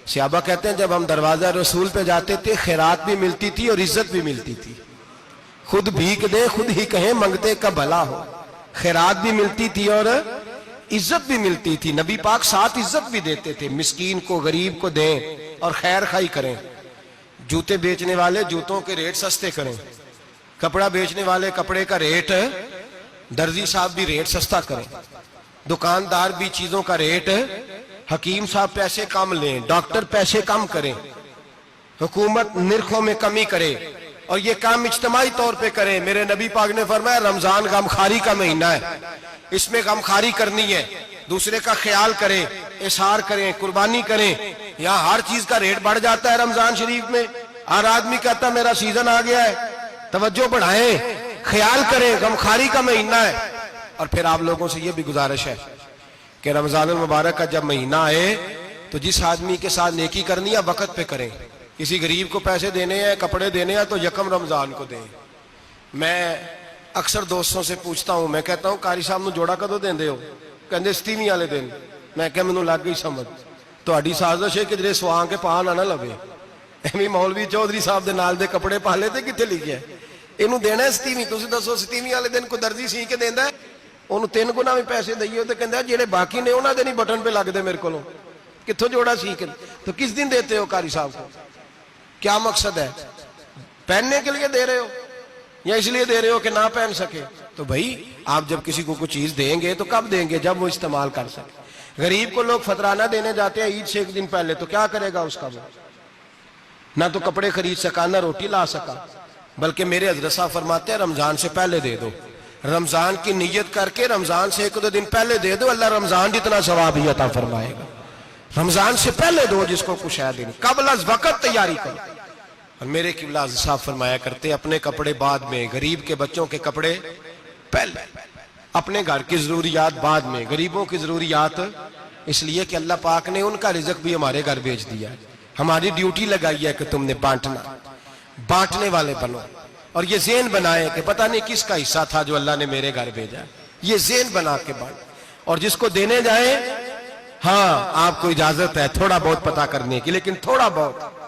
صحابہ کہتے ہیں جب ہم دروازہ رسول پہ جاتے تھے خیرات بھی ملتی تھی اور عزت بھی ملتی تھی. خود بھیک دے خود ہی کہیں منگتے کا بھلا ہو، خیرات بھی ملتی تھی اور عزت بھی ملتی تھی. نبی پاک ساتھ عزت بھی دیتے تھے، مسکین کو غریب کو دیں اور خیر خائی کریں. جوتے بیچنے والے جوتوں کے ریٹ سستے کریں، کپڑا بیچنے والے کپڑے کا ریٹ، درزی صاحب بھی ریٹ سستا کریں، دکاندار بھی چیزوں کا ریٹ، حکیم صاحب پیسے کم لیں، ڈاکٹر پیسے کم کریں، حکومت نرخوں میں کمی کرے، اور یہ کام اجتماعی طور پہ کریں. میرے نبی پاک نے فرمایا رمضان غمخواری کا مہینہ ہے، اس میں غمخواری کرنی ہے، دوسرے کا خیال کریں، اظہار کریں، قربانی کریں. یہاں ہر چیز کا ریٹ بڑھ جاتا ہے رمضان شریف میں. ہر آدمی کہتا ہے میرا سیزن آ گیا ہے، توجہ بڑھائیں، خیال کریں، غمخواری کا مہینہ ہے. اور پھر آپ لوگوں سے یہ بھی گزارش ہے کہ رمضان المبارک کا جب مہینہ آئے تو جس آدمی کے ساتھ نیکی کرنی ہے وقت پہ کریں. کسی غریب کو پیسے دینے ہیں، کپڑے دینے ہیں تو یکم رمضان کو دیں. میں اکثر دوستوں سے پوچھتا ہوں، میں کہتا ہوں قاری صاحب نو جوڑا کدو دیندے ہو؟ کہندے 27 والے دن. میں کہ مینوں لگ گئی سمجھ، تہاڈی سازش ہے کہ جڑے سواں کے پا نہ لوے. ایویں مولوی چودھری صاحب دے نال دے کپڑے پا لے تے کتے لکھیا ہے اینوں دینا ہے 27. تسی دسو 27 والے دن کو درزی سی کے دیندا ہے، اونوں 3 گنا بھی پیسے دئیے تے کہندا جڑے باقی نے انہاں دے نہیں بٹن پہ لگ دے میرے کولوں، کتھوں جوڑا سی کے. تو کس دن دیتے ہو قاری صاحب کو؟ کیا مقصد ہے؟ پہننے کے لیے دے رہے ہو یا اس لیے دے رہے ہو کہ نہ پہن سکے؟ تو بھائی آپ جب کسی کو کوئی چیز دیں گے تو کب دیں گے؟ جب وہ استعمال کر سکے. غریب کو لوگ فطرانہ دینے جاتے ہیں عید سے ایک دن پہلے، تو کیا کرے گا اس کا؟ وہ نہ تو کپڑے خرید سکا نہ روٹی لا سکا. بلکہ میرے حضرت صاحب فرماتے ہیں رمضان سے پہلے دے دو، رمضان کی نیت کر کے رمضان سے 1-2 دن پہلے دے دو، اللہ رمضان جتنا ثواب ہی عطا فرمائے گا. رمضان سے پہلے دو جس کو کچھ ہے دینی، قبل از وقت تیاری کرو. اور میرے قبلہ حضرت صاحب فرمایا کرتے اپنے کپڑے بعد میں، غریب کے بچوں کے کپڑے پہلے، اپنے گھر کی ضروریات بعد میں، غریبوں کی ضروریات. اس لیے کہ اللہ پاک نے ان کا رزق بھی ہمارے گھر بھیج دیا ہے. ہماری ڈیوٹی لگائی ہے کہ تم نے بانٹنا، بانٹنے والے بنو. اور یہ ذہن بنائے کہ پتہ نہیں کس کا حصہ تھا جو اللہ نے میرے گھر بھیجا. یہ ذہن بنا کے بانٹ. اور جس کو دینے جائیں، ہاں آپ کو اجازت ہے تھوڑا بہت پتہ کرنے کی، لیکن تھوڑا بہت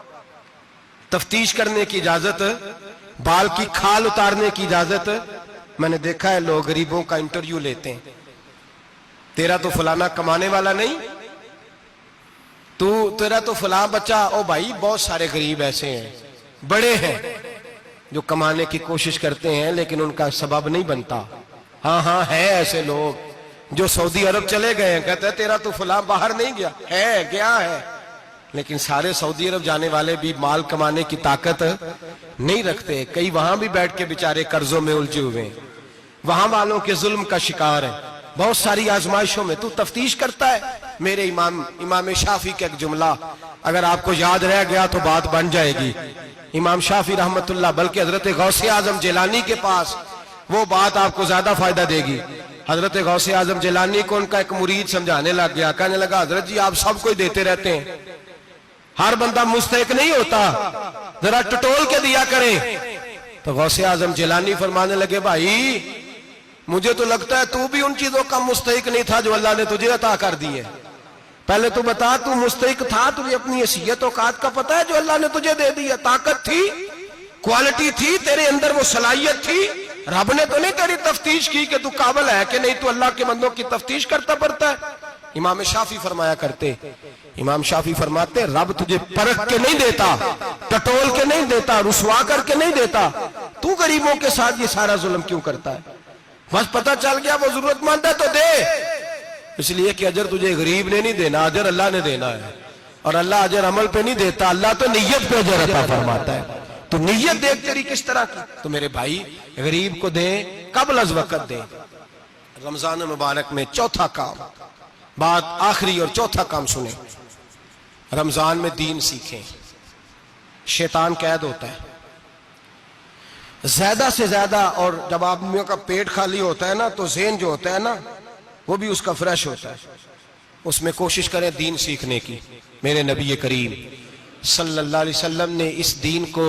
تفتیش کرنے کی اجازت، بال کی کھال اتارنے کی اجازت. میں نے دیکھا ہے لوگ غریبوں کا انٹرویو لیتے ہیں، تیرا تو فلانا کمانے والا نہیں، تیرا تو فلاں بچہ. او بھائی بہت سارے غریب ایسے ہیں، بڑے ہیں جو کمانے کی کوشش کرتے ہیں لیکن ان کا سبب نہیں بنتا. ہاں ہے ایسے لوگ جو سعودی عرب چلے گئے ہیں، کہتے ہیں تیرا تو فلاں باہر نہیں گیا ہے، لیکن سارے سعودی عرب جانے والے بھی مال کمانے کی طاقت نہیں رکھتے. کئی وہاں بھی بیٹھ کے بیچارے قرضوں میں الجھے ہوئے ہیں، وہاں والوں کے ظلم کا شکار ہیں. بہت ساری آزمائشوں میں تو تفتیش کرتا ہے. میرے امام شافعی کا ایک جملہ اگر آپ کو یاد رہ گیا تو بات بن جائے گی. امام شافعی رحمت اللہ، بلکہ حضرت غوث اعظم جیلانی کے پاس وہ بات آپ کو زیادہ فائدہ دے گی. حضرت غوث اعظم جیلانی کو ان کا ایک مرید سمجھانے لگ گیا، کہنے لگا حضرت جی آپ سب کو دیتے رہتے ہیں، ہر بندہ مستحق نہیں ہوتا، ذرا ٹٹول کے دیا کریں. تو غوث اعظم جیلانی فرمانے لگے بھائی مجھے تو لگتا ہے تو بھی ان چیزوں کا مستحق نہیں تھا جو اللہ نے تجھے عطا کر دی ہے. پہلے تو بتا تو مستحق تھا، تجھے اپنی حیثیت اوقات کا پتہ ہے جو اللہ نے تجھے دے دی ہے؟ طاقت تھی، کوالٹی تھی، تیرے اندر وہ صلاحیت تھی. رب نے تو نہیں تیری تفتیش کی کہ تو قابل ہے کہ نہیں، تو اللہ کے بندوں کی تفتیش کرتا پڑتا ہے. امام شافعی فرمایا کرتے، امام شافعی فرماتے رب تجھے پرکھ کے نہیں دیتا، ٹٹول کے نہیں دیتا، رسوا کر کے نہیں دیتا، تو غریبوں کے ساتھ یہ سارا ظلم کیوں کرتا ہے؟ بس پتہ چل گیا وہ ضرورت مند ہے تو دے، اس لیے کہ اجر تجھے غریب نے نہیں دینا، اجر اللہ نے دینا ہے، اور اللہ اجر عمل پہ نہیں دیتا، اللہ تو نیت پہ اجر عطا فرماتا ہے۔ تو نیت دیکھ تیری کس طرح کی، تو میرے بھائی غریب کو دیں قبل از وقت دیں۔ رمضان مبارک میں چوتھا کام، بات آخری اور چوتھا کام سنیں، رمضان میں دین سیکھیں۔ شیطان قید ہوتا ہے زیادہ سے زیادہ، اور جب آدمیوں کا پیٹ خالی ہوتا ہے نا تو ذہن جو ہوتا ہے نا وہ بھی اس کا فریش ہوتا ہے، اس میں کوشش کریں دین سیکھنے کی۔ میرے نبی کریم صلی اللہ علیہ وسلم نے اس دین کو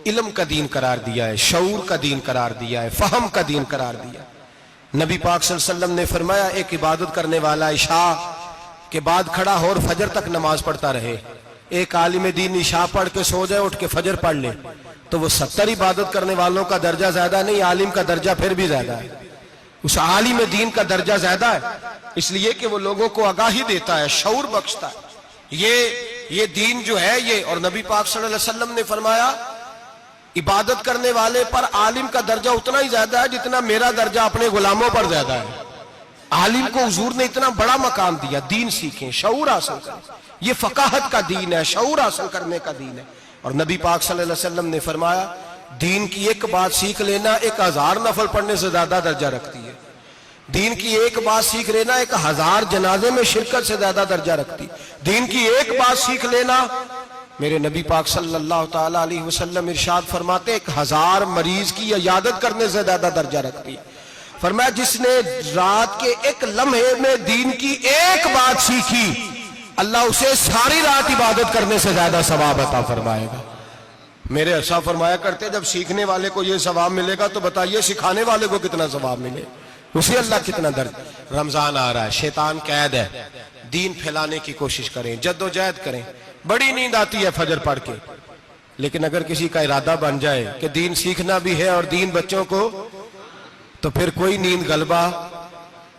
علم کا دین قرار دیا ہے، شعور کا دین قرار دیا ہے، فہم کا دین قرار دیا ہے۔ نبی پاک صلی اللہ علیہ وسلم نے فرمایا ایک عبادت کرنے والا عشاء کے بعد کھڑا ہو اور فجر تک نماز پڑھتا رہے، ایک عالم دین عشاء پڑھ کے سو جائے، اٹھ کے فجر پڑھ لے، تو وہ 70 عبادت کرنے والوں کا درجہ زیادہ نہیں، عالم کا درجہ پھر بھی زیادہ ہے، اس عالم دین کا درجہ زیادہ ہے، اس لیے کہ وہ لوگوں کو آگاہی دیتا ہے، شعور بخشتا ہے۔ یہ دین جو ہے یہ، اور نبی پاک صلی اللہ علیہ وسلم نے فرمایا عبادت کرنے والے پر عالم کا درجہ اتنا ہی زیادہ ہے جتنا میرا درجہ اپنے غلاموں پر زیادہ ہے۔ عالم کو حضور نے اتنا بڑا مقام دیا، دین سیکھیں، شعور حاصل کریں، یہ فقاہت کا دین ہے، شعور حاصل کرنے کا دین ہے۔ اور نبی پاک صلی اللہ علیہ وسلم نے فرمایا دین کی ایک بات سیکھ لینا 1000 نفل پڑھنے سے زیادہ درجہ رکھتی ہے، دین کی ایک بات سیکھ لینا 1000 جنازے میں شرکت سے زیادہ درجہ رکھتی، دین کی ایک بات سیکھ لینا، میرے نبی پاک صلی اللہ تعالیٰ علیہ وسلم ارشاد فرماتے 1000 مریض کی عیادت کرنے سے زیادہ درجہ رکھتی ہے۔ فرمایا جس نے رات کے ایک لمحے میں دین کی ایک بات سیکھی، اللہ اسے ساری رات عبادت کرنے سے زیادہ ثواب عطا فرمائے گا۔ میرے ایسا فرمایا کرتے جب سیکھنے والے کو یہ ثواب ملے گا تو بتائیے سکھانے والے کو کتنا ثواب ملے، اسے اللہ کتنا درد۔ رمضان آ رہا ہے، شیطان قید ہے، دین پھیلانے کی کوشش کریں، جد و جہد کریں۔ بڑی نیند آتی ہے فجر پڑھ کے، لیکن اگر کسی کا ارادہ بن جائے کہ دین سیکھنا بھی ہے اور دین بچوں کو، تو پھر کوئی نیند غلبہ۔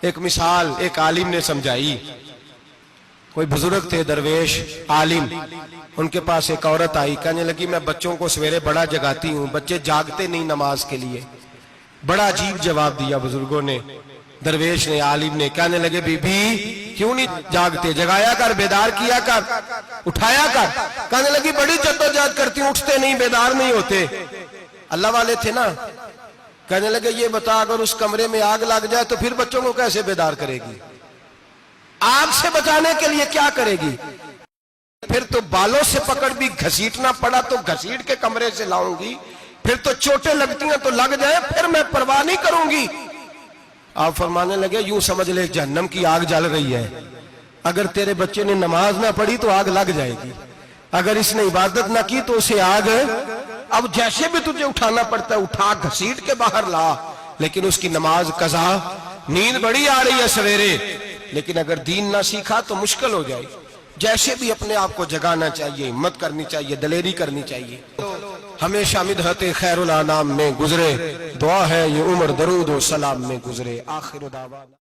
ایک مثال ایک عالم نے سمجھائی، کوئی بزرگ تھے درویش عالم، ان کے پاس ایک عورت آئی، کہنے لگی میں بچوں کو سویرے بڑا جگاتی ہوں، بچے جاگتے نہیں نماز کے لیے۔ بڑا عجیب جواب دیا بزرگوں نے، درویش نے، عالم نے، کہنے لگے بی بی کیوں نہیں جاگتے، جگایا کر، بیدار کیا کر، اٹھایا کر۔ کہنے لگی بڑی جدوجہد کرتی ہوں، اٹھتے نہیں، بیدار نہیں ہوتے۔ اللہ والے تھے نا۔ کہنے لگے یہ بتا اگر اس کمرے میں آگ لگ جائے تو پھر بچوں کو کیسے بیدار کرے گی، آگ سے بچانے کے لیے کیا کرے گی؟ پھر تو بالوں سے پکڑ بھی گھسیٹنا پڑا تو گھسیٹ کے کمرے سے لاؤں گی، پھر تو چوٹیں لگتی ہیں تو لگ جائیں، پھر میں پرواہ نہیں کروں گی۔ آپ فرمانے لگے یوں سمجھ لے جہنم کی آگ جل رہی ہے، اگر تیرے بچے نے نماز نہ پڑھی تو آگ لگ جائے گی، اگر اس نے عبادت نہ کی تو اسے آگ، اب جیسے بھی تجھے اٹھانا پڑتا ہے اٹھا گھسیٹ کے باہر لا، لیکن اس کی نماز قضا۔ نیند بڑی آ رہی ہے سویرے، لیکن اگر دین نہ سیکھا تو مشکل ہو جائے۔ جیسے بھی اپنے آپ کو جگانا چاہیے، ہمت کرنی چاہیے، دلیری کرنی چاہیے۔ ہمیشہ مدحت خیر الانام میں گزرے، دعا ہے یہ عمر درود و سلام میں گزرے۔ آخر دعوانا